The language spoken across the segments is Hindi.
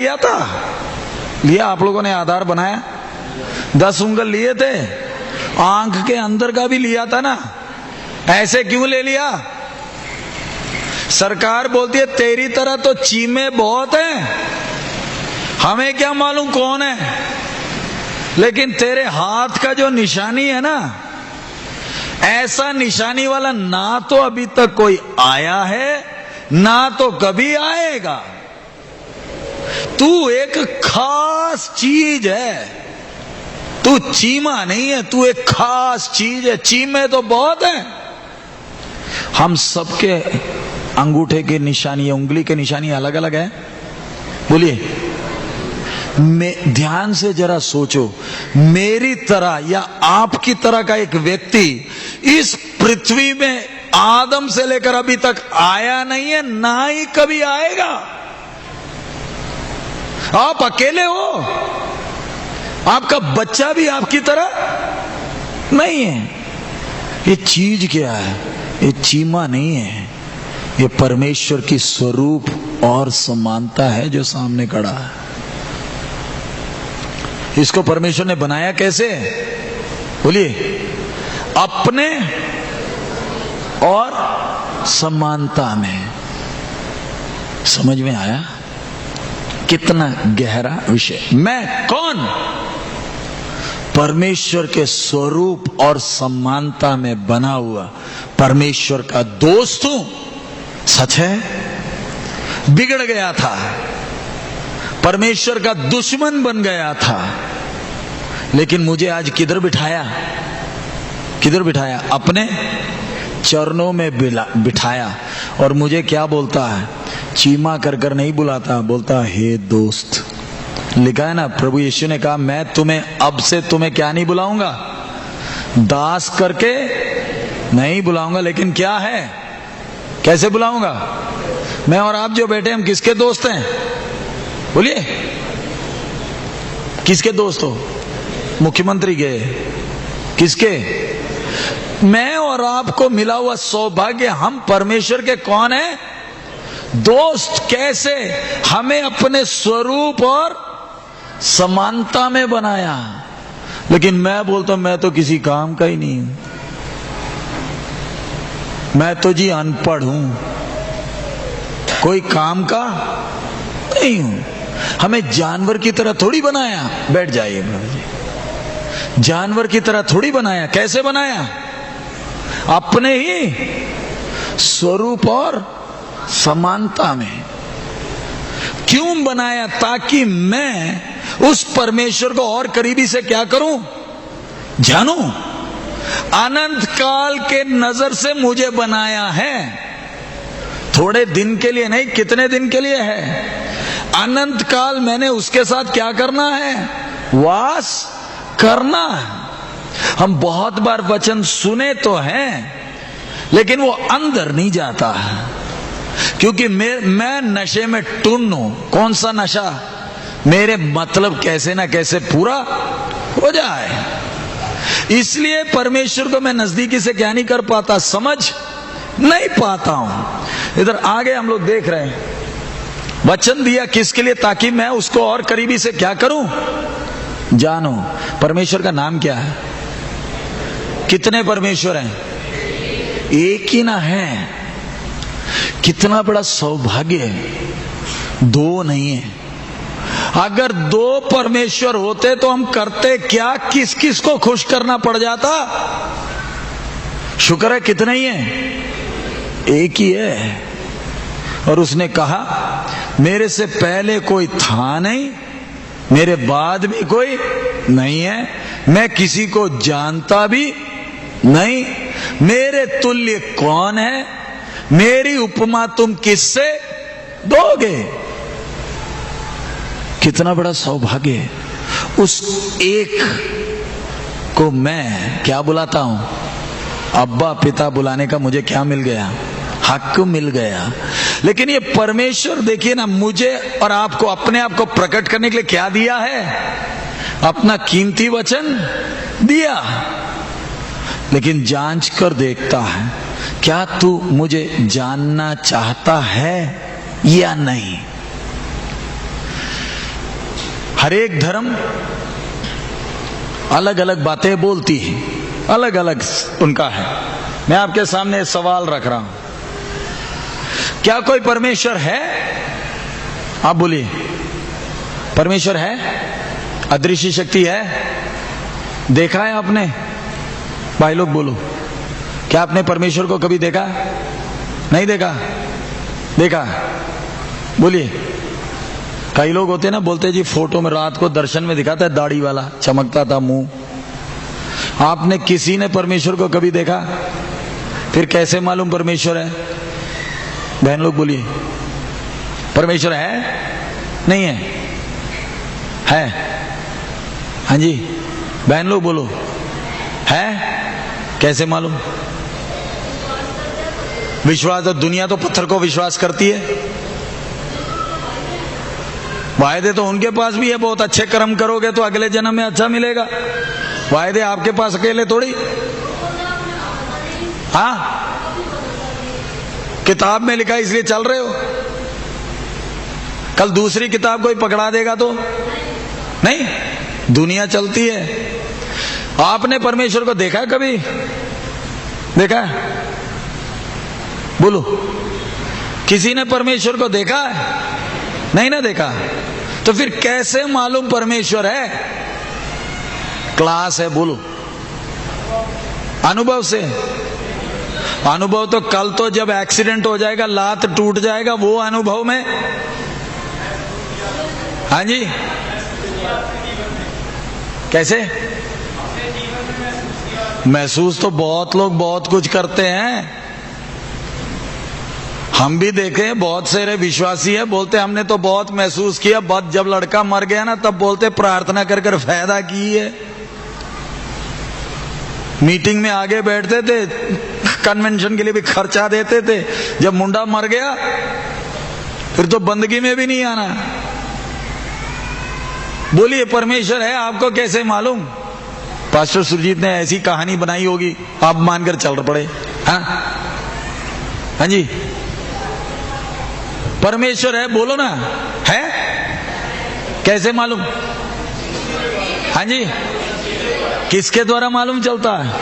लिया था, लिया आप लोगों ने आधार बनाया, 10 उंगल लिए थे, आंख के अंदर का भी लिया था ना, ऐसे क्यों ले लिया? सरकार बोलती है तेरी तरह तो चीमे बहुत हैं, हमें क्या मालूम कौन है, लेकिन तेरे हाथ का जो निशानी है ना, ऐसा निशानी वाला ना तो अभी तक कोई आया है ना तो कभी आएगा। तू एक खास चीज है, तू चीमा नहीं है, तू एक खास चीज है। चीमे तो बहुत है, हम सबके अंगूठे की निशानी, उंगली के निशानी अलग अलग है। बोलिए, ध्यान से जरा सोचो, मेरी तरह या आपकी तरह का एक व्यक्ति इस पृथ्वी में आदम से लेकर अभी तक आया नहीं है, ना ही कभी आएगा। आप अकेले हो, आपका बच्चा भी आपकी तरह नहीं है। ये चीज क्या है? ये चीमा नहीं है, ये परमेश्वर की स्वरूप और समानता है जो सामने खड़ा है। इसको परमेश्वर ने बनाया कैसे? बोलिए, अपने और समानता में। समझ में आया? कितना गहरा विषय। मैं कौन? परमेश्वर के स्वरूप और समानता में बना हुआ परमेश्वर का दोस्त हूं। सच है, बिगड़ गया था, परमेश्वर का दुश्मन बन गया था, लेकिन मुझे आज किधर बिठाया? किधर बिठाया? अपने चरणों में बिठाया। और मुझे क्या बोलता है? चीमा कर कर नहीं बुलाता, बोलता हे दोस्त। लिखा है ना, प्रभु यीशु ने कहा मैं तुम्हें अब से तुम्हें क्या नहीं बुलाऊंगा? दास करके नहीं बुलाऊंगा, लेकिन क्या है, कैसे बुलाऊंगा? मैं और आप जो बैठे, हम किसके दोस्त हैं? बोलिए, किसके दोस्त हो? मुख्यमंत्री के? किसके? मैं और आपको मिला हुआ सौभाग्य, हम परमेश्वर के कौन है? दोस्त। कैसे? हमें अपने स्वरूप और समानता में बनाया। लेकिन मैं बोलता हूं मैं तो किसी काम का ही नहीं हूं, मैं तो जी अनपढ़ हूं, कोई काम का नहीं हूं। हमें जानवर की तरह थोड़ी बनाया। बैठ जाइए प्रभु जी। जानवर की तरह थोड़ी बनाया। कैसे बनाया? अपने ही स्वरूप और समानता में। क्यों बनाया? ताकि मैं उस परमेश्वर को और करीबी से क्या करूं? जानूं। अनंत काल के नजर से मुझे बनाया है, थोड़े दिन के लिए नहीं, कितने दिन के लिए है? अनंत काल मैंने उसके साथ क्या करना है? वास करना है। हम बहुत बार वचन सुने तो हैं, लेकिन वो अंदर नहीं जाता है, क्योंकि मैं नशे में टुन्न हूं। कौन सा नशा? मेरे मतलब कैसे ना कैसे पूरा हो जाए। इसलिए परमेश्वर को मैं नजदीकी से क्या नहीं कर पाता? समझ नहीं पाता हूं। इधर आगे हम लोग देख रहे हैं, वचन दिया किसके लिए? ताकि मैं उसको और करीबी से क्या करूं? जानो। परमेश्वर का नाम क्या है? कितने परमेश्वर हैं? एक ही ना है। कितना बड़ा सौभाग्य है, दो नहीं है। अगर दो परमेश्वर होते तो हम करते क्या? किस किस को खुश करना पड़ जाता? शुक्र है कितने ही है? एक ही है। और उसने कहा मेरे से पहले कोई था नहीं, मेरे बाद भी कोई नहीं है, मैं किसी को जानता भी नहीं, मेरे तुल्य कौन है, मेरी उपमा तुम किससे दोगे? कितना बड़ा सौभाग्य है। उस एक को मैं क्या बुलाता हूं? अब्बा पिता बुलाने का मुझे क्या मिल गया? हक मिल गया। लेकिन ये परमेश्वर देखिए ना, मुझे और आपको अपने आप को प्रकट करने के लिए क्या दिया है? अपना कीमती वचन दिया। लेकिन जांच कर देखता है, क्या तू मुझे जानना चाहता है या नहीं? हर एक धर्म अलग अलग बातें बोलती है, अलग अलग उनका है। मैं आपके सामने सवाल रख रहा हूं, क्या कोई परमेश्वर है? आप बोलिए, परमेश्वर है? अदृश्य शक्ति है? देखा है आपने? भाई लोग बोलो, क्या आपने परमेश्वर को कभी देखा? नहीं देखा? देखा? बोलिए। कई लोग होते हैं ना, बोलते जी फोटो में रात को दर्शन में दिखाता है, दाढ़ी वाला, चमकता था मुंह। आपने किसी ने परमेश्वर को कभी देखा? फिर कैसे मालूम परमेश्वर है? बहन लोग बोलिए, परमेश्वर है? नहीं है? है? हाँ जी, बहन लोग बोलो, है? कैसे मालूम? विश्वास तो, दुनिया तो पत्थर को विश्वास करती है। वायदे तो उनके पास भी है, बहुत अच्छे कर्म करोगे तो अगले जन्म में अच्छा मिलेगा। वायदे आपके पास अकेले थोड़ी। हाँ, किताब में लिखा इसलिए चल रहे हो, कल दूसरी किताब कोई पकड़ा देगा तो नहीं। दुनिया चलती है। आपने परमेश्वर को देखा कभी? देखा? बोलो, किसी ने परमेश्वर को देखा है? नहीं ना देखा, तो फिर कैसे मालूम परमेश्वर है? क्लास है, बोलो, अनुभव से। अनुभव तो कल तो जब एक्सीडेंट हो जाएगा, लात टूट जाएगा, वो अनुभव में। हाँ जी, कैसे महसूस? तो बहुत लोग बहुत कुछ करते हैं, हम भी देखे, बहुत सारे विश्वासी है, बोलते हमने तो बहुत महसूस किया। बाद जब लड़का मर गया ना, तब बोलते प्रार्थना कर कर फायदा की है। मीटिंग में आगे बैठते थे, कन्वेंशन के लिए भी खर्चा देते थे, जब मुंडा मर गया फिर तो बंदगी में भी नहीं आना। बोलिए, परमेश्वर है आपको कैसे मालूम? पास्टर सुरजीत ने ऐसी कहानी बनाई होगी, आप मानकर चल पड़े। हाँ हाँ जी, परमेश्वर है, बोलो ना, है? कैसे मालूम? हाँ जी, किसके द्वारा मालूम चलता है?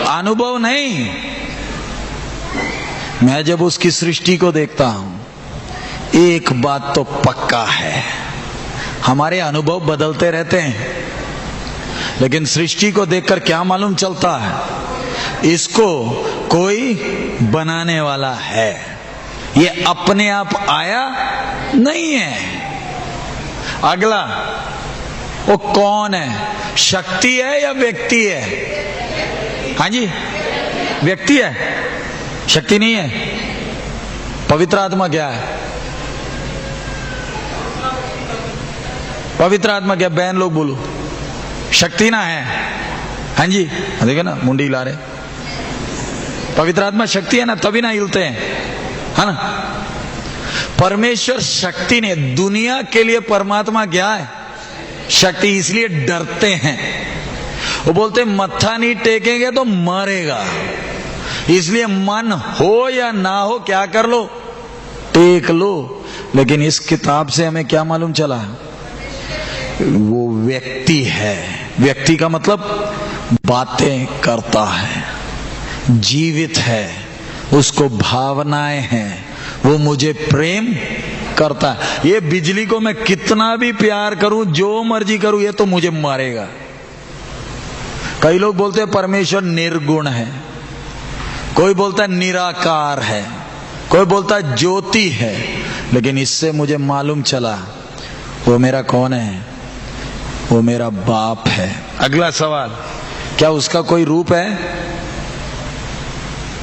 अनुभव नहीं। मैं जब उसकी सृष्टि को देखता हूं, एक बात तो पक्का है, हमारे अनुभव बदलते रहते हैं, लेकिन सृष्टि को देखकर क्या मालूम चलता है? इसको कोई बनाने वाला है, ये अपने आप आया नहीं है। अगला, वो कौन है? शक्ति है या व्यक्ति है? हाँ जी, व्यक्ति है, शक्ति नहीं है। पवित्र आत्मा क्या है? पवित्र आत्मा क्या? बहन लोग बोलो, शक्ति ना है। हाँ जी, देखिए ना, मुंडी हिला रहे। पवित्र आत्मा शक्ति है ना, तभी ना हिलते हैं, है ना। परमेश्वर शक्ति ने, दुनिया के लिए परमात्मा क्या है? शक्ति। इसलिए डरते हैं, वो बोलते मत्था नहीं टेकेंगे तो मरेगा। इसलिए मन हो या ना हो, क्या कर लो? टेक लो। लेकिन इस किताब से हमें क्या मालूम चला? वो व्यक्ति है। व्यक्ति का मतलब बातें करता है, जीवित है, उसको भावनाएं हैं, वो मुझे प्रेम करता है। ये बिजली को मैं कितना भी प्यार करूं, जो मर्जी करूं, ये तो मुझे मारेगा। कई लोग बोलते हैं परमेश्वर निर्गुण है, कोई बोलता है निराकार है, कोई बोलता है ज्योति है। लेकिन इससे मुझे मालूम चला वो मेरा कौन है? वो मेरा बाप है। अगला सवाल, क्या उसका कोई रूप है?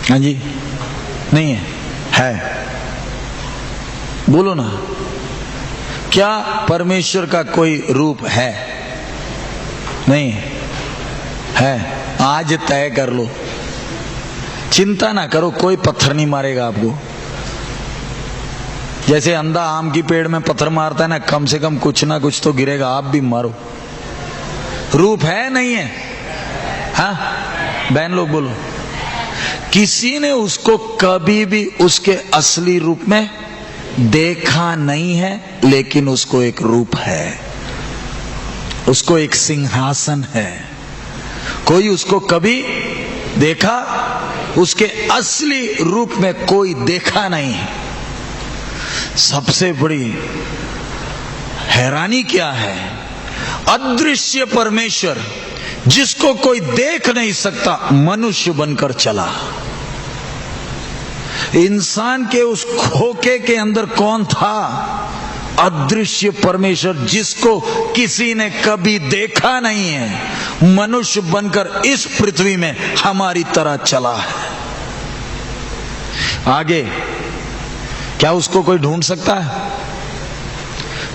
हाँ जी, नहीं है? है? बोलो ना, क्या परमेश्वर का कोई रूप है? नहीं है? आज तय कर लो, चिंता ना करो, कोई पत्थर नहीं मारेगा आपको। जैसे अंधा आम की पेड़ में पत्थर मारता है ना, कम से कम कुछ ना कुछ तो गिरेगा, आप भी मारो। रूप है नहीं है? हाँ बहन लोग बोलो, किसी ने उसको कभी भी उसके असली रूप में देखा नहीं है, लेकिन उसको एक रूप है। उसको एक सिंहासन है। कोई उसको कभी देखा, उसके असली रूप में कोई देखा नहीं है। सबसे बड़ी हैरानी क्या है, अदृश्य परमेश्वर जिसको कोई देख नहीं सकता मनुष्य बनकर चला। इंसान के उस खोखे के अंदर कौन था? अदृश्य परमेश्वर जिसको किसी ने कभी देखा नहीं है, मनुष्य बनकर इस पृथ्वी में हमारी तरह चला है। आगे क्या उसको कोई ढूंढ सकता है?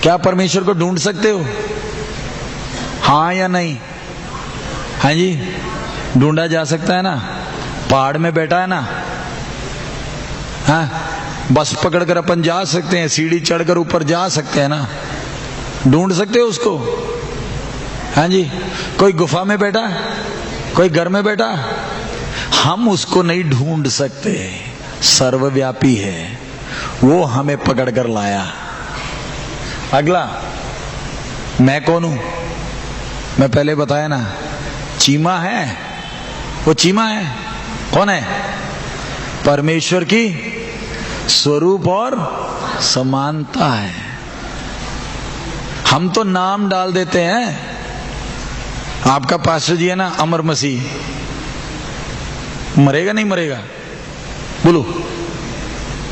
क्या परमेश्वर को ढूंढ सकते हो? हाँ या नहीं? हाँ जी, ढूंढा जा सकता है ना। पहाड़ में बैठा है ना, हाँ, बस पकड़कर अपन जा सकते हैं, सीढ़ी चढ़कर ऊपर जा सकते हैं ना, ढूंढ सकते हो उसको। हाँ जी, कोई गुफा में बैठा, कोई घर में बैठा, हम उसको नहीं ढूंढ सकते। सर्वव्यापी है, वो हमें पकड़कर लाया। अगला, मैं कौन हूं? मैं पहले बताया ना, चीमा है, वो चीमा है। कौन है? परमेश्वर की स्वरूप और समानता है। हम तो नाम डाल देते हैं। आपका पास्टर जी है ना, अमर मसीह, मरेगा नहीं मरेगा? बोलो,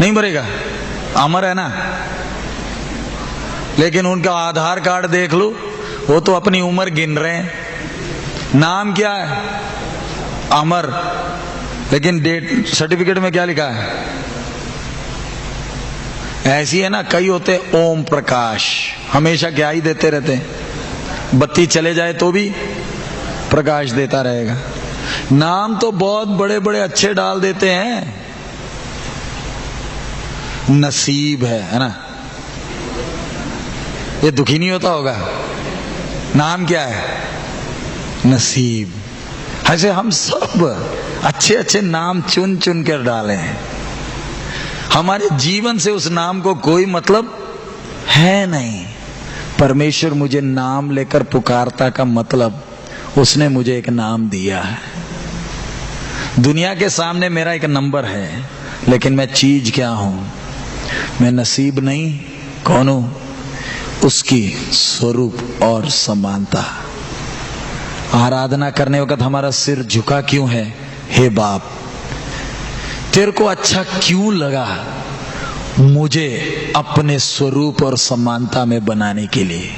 नहीं मरेगा, अमर है ना। लेकिन उनका आधार कार्ड देख लो, वो तो अपनी उम्र गिन रहे हैं। नाम क्या है? अमर, लेकिन डेट सर्टिफिकेट में क्या लिखा है? ऐसी है ना, कई होते ओम प्रकाश, हमेशा क्या ही देते रहते हैं, बत्ती चले जाए तो भी प्रकाश देता रहेगा। नाम तो बहुत बड़े बड़े अच्छे डाल देते हैं। नसीब है ना, ये दुखी नहीं होता होगा। नाम क्या है? नसीब। ऐसे हम सब अच्छे अच्छे नाम चुन चुन कर डाले हैं। हमारे जीवन से उस नाम को कोई मतलब है नहीं। परमेश्वर मुझे नाम लेकर पुकारता का मतलब, उसने मुझे एक नाम दिया है। दुनिया के सामने मेरा एक नंबर है, लेकिन मैं चीज क्या हूं? मैं नसीब नहीं, कौन हूं? उसकी स्वरूप और समानता। आराधना करने वक्त हमारा सिर झुका क्यों है? हे बाप, तेरे को अच्छा क्यों लगा मुझे अपने स्वरूप और समानता में बनाने के लिए?